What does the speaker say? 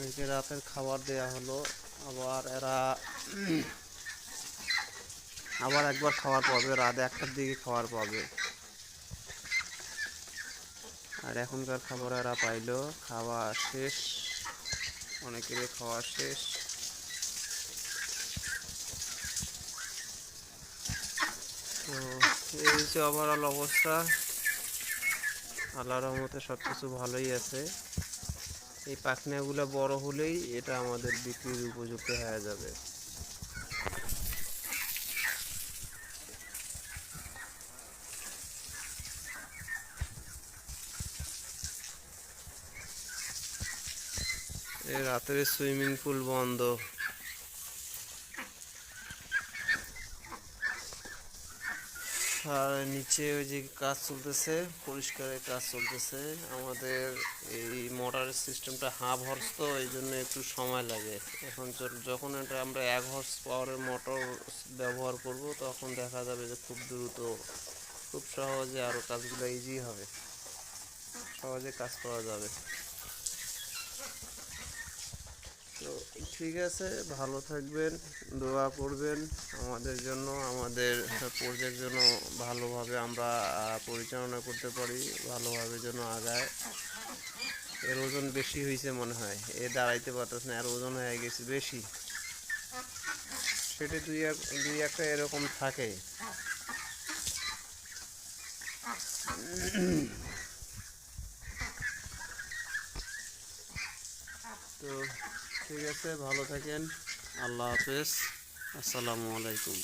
এদেরকে রাতের খাবার দেয়া হলো। আবার এরা আবার একবার খাবার পাবে, রাত 1টার দিকে খাবার পাবে। আর এখনকার খাবার এরা পাইলো, খাওয়া শেষ, অনেকেরই খাওয়া শেষ। তো এই হচ্ছে ওভারঅল অবস্থা। আল্লাহর রহমতে সব কিছু ভালোই আছে। এই পাখনাগুলো বড় হলেই এটা আমাদের বিক্রির উপযুক্ত হয়ে যাবে। এই রাতের সুইমিং পুল বন্ধ। আর নিচে ওই যে কাজ চলতেছে, পরিষ্কারের কাজ চলতেছে। আমাদের এই মোটরের সিস্টেমটা হাফ হর্স, তো এই জন্য একটু সময় লাগে। এখন যখন এটা আমরা 1 হর্স পাওয়ারের মোটর ব্যবহার করব, তখন দেখা যাবে যে খুব দ্রুত, খুব সহজে আরও কাজগুলো ইজি হবে, সহজে কাজ করা যাবে। তো ঠিক আছে, ভালো থাকবেন, দোয়া করবেন আমাদের জন্য, আমাদের প্রজেক্ট যেন ভালোভাবে আমরা পরিচালনা করতে পারি, ভালোভাবে যেন আগায়। এর ওজন বেশি হয়েছে মনে হয়, এ দাঁড়াইতে পারতেছে না, এর ওজন হয়ে গেছে বেশি। সেটা দুই একটা এরকম থাকে। তো ঠিক আছে, ভালো থাকেন, আল্লাহ হাফেজ, আসসালামু আলাইকুম।